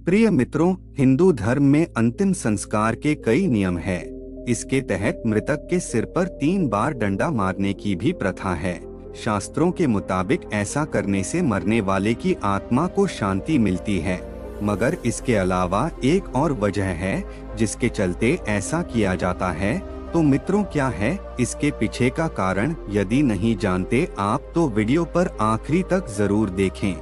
प्रिय मित्रों, हिंदू धर्म में अंतिम संस्कार के कई नियम हैं। इसके तहत मृतक के सिर पर 3 बार डंडा मारने की भी प्रथा है। शास्त्रों के मुताबिक ऐसा करने से मरने वाले की आत्मा को शांति मिलती है। मगर इसके अलावा एक और वजह है जिसके चलते ऐसा किया जाता है। तो मित्रों, क्या है इसके पीछे का कारण? यदि नहीं जानते आप तो वीडियो पर आखिरी तक जरूर देखें।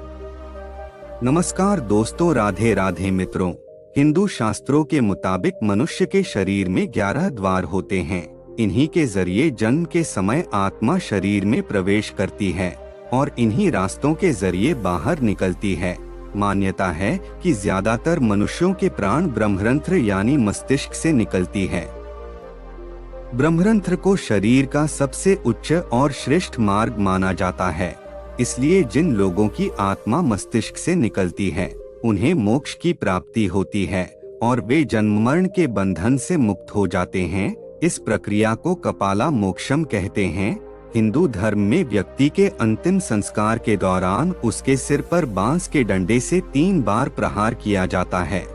नमस्कार दोस्तों, राधे राधे मित्रों। हिंदू शास्त्रों के मुताबिक मनुष्य के शरीर में 11 द्वार होते हैं। इन्हीं के जरिए जन्म के समय आत्मा शरीर में प्रवेश करती है और इन्हीं रास्तों के जरिए बाहर निकलती है। मान्यता है कि ज्यादातर मनुष्यों के प्राण ब्रह्मरंध्र यानी मस्तिष्क से निकलती है। ब्रह्मरंध्र को शरीर का सबसे उच्च और श्रेष्ठ मार्ग माना जाता है। इसलिए जिन लोगों की आत्मा मस्तिष्क से निकलती है उन्हें मोक्ष की प्राप्ति होती है और वे जन्म मरण के बंधन से मुक्त हो जाते हैं। इस प्रक्रिया को कपाला मोक्षम कहते हैं। हिंदू धर्म में व्यक्ति के अंतिम संस्कार के दौरान उसके सिर पर बांस के डंडे से 3 बार प्रहार किया जाता है।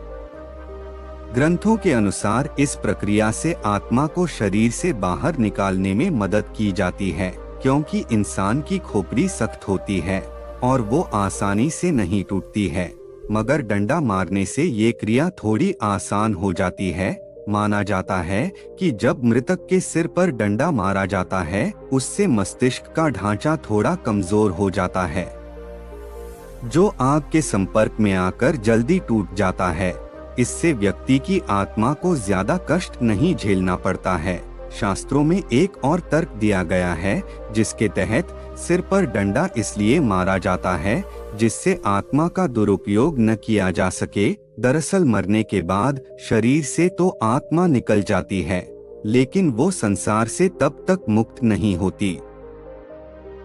ग्रंथों के अनुसार इस प्रक्रिया से आत्मा को शरीर से बाहर निकालने में मदद की जाती है, क्योंकि इंसान की खोपड़ी सख्त होती है और वो आसानी से नहीं टूटती है। मगर डंडा मारने से ये क्रिया थोड़ी आसान हो जाती है। माना जाता है कि जब मृतक के सिर पर डंडा मारा जाता है उससे मस्तिष्क का ढांचा थोड़ा कमजोर हो जाता है, जो आग के संपर्क में आकर जल्दी टूट जाता है। इससे व्यक्ति की आत्मा को ज्यादा कष्ट नहीं झेलना पड़ता है। शास्त्रों में एक और तर्क दिया गया है जिसके तहत सिर पर डंडा इसलिए मारा जाता है जिससे आत्मा का दुरुपयोग न किया जा सके। दरअसल मरने के बाद शरीर से तो आत्मा निकल जाती है, लेकिन वो संसार से तब तक मुक्त नहीं होती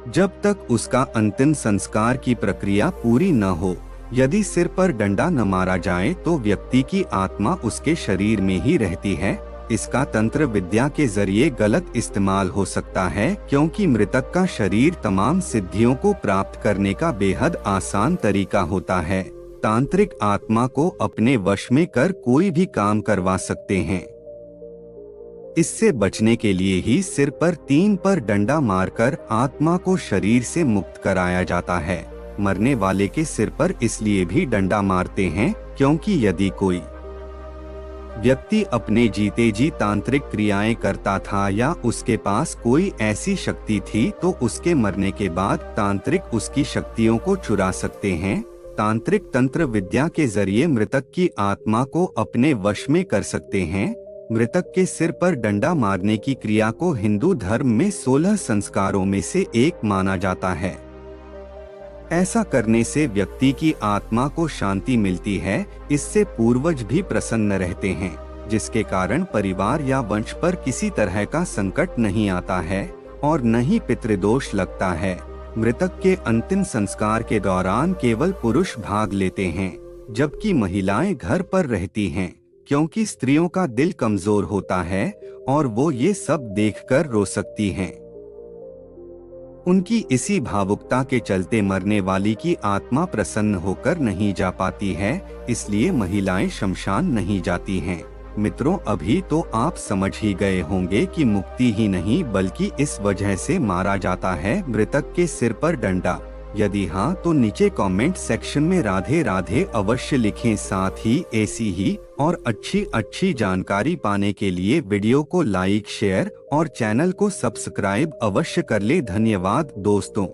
जब तक उसका अंतिम संस्कार की प्रक्रिया पूरी न हो। यदि सिर पर डंडा न मारा जाए तो व्यक्ति की आत्मा उसके शरीर में ही रहती है। इसका तंत्र विद्या के जरिए गलत इस्तेमाल हो सकता है, क्योंकि मृतक का शरीर तमाम सिद्धियों को प्राप्त करने का बेहद आसान तरीका होता है। तांत्रिक आत्मा को अपने वश में कर कोई भी काम करवा सकते हैं। इससे बचने के लिए ही सिर पर 3 पर डंडा मारकर आत्मा को शरीर से मुक्त कराया जाता है। मरने वाले के सिर पर इसलिए भी डंडा मारते हैं क्योंकि यदि कोई व्यक्ति अपने जीते जी तांत्रिक क्रियाएं करता था या उसके पास कोई ऐसी शक्ति थी तो उसके मरने के बाद तांत्रिक उसकी शक्तियों को चुरा सकते हैं। तांत्रिक तंत्र विद्या के जरिए मृतक की आत्मा को अपने वश में कर सकते हैं। मृतक के सिर पर डंडा मारने की क्रिया को हिंदू धर्म में 16 संस्कारों में से एक माना जाता है। ऐसा करने से व्यक्ति की आत्मा को शांति मिलती है। इससे पूर्वज भी प्रसन्न रहते हैं, जिसके कारण परिवार या वंश पर किसी तरह का संकट नहीं आता है और न ही पितृदोष लगता है। मृतक के अंतिम संस्कार के दौरान केवल पुरुष भाग लेते हैं, जबकि महिलाएं घर पर रहती हैं, क्योंकि स्त्रियों का दिल कमजोर होता है और वो ये सब देखकर रो सकती हैं। उनकी इसी भावुकता के चलते मरने वाली की आत्मा प्रसन्न होकर नहीं जा पाती है, इसलिए महिलाएं शमशान नहीं जाती हैं। मित्रों, अभी तो आप समझ ही गए होंगे कि मुक्ति ही नहीं बल्कि इस वजह से मारा जाता है मृतक के सिर पर डंडा। यदि हाँ तो नीचे कमेंट सेक्शन में राधे राधे अवश्य लिखें। साथ ही ऐसी ही और अच्छी जानकारी पाने के लिए वीडियो को लाइक, शेयर और चैनल को सब्सक्राइब अवश्य कर ले। धन्यवाद दोस्तों।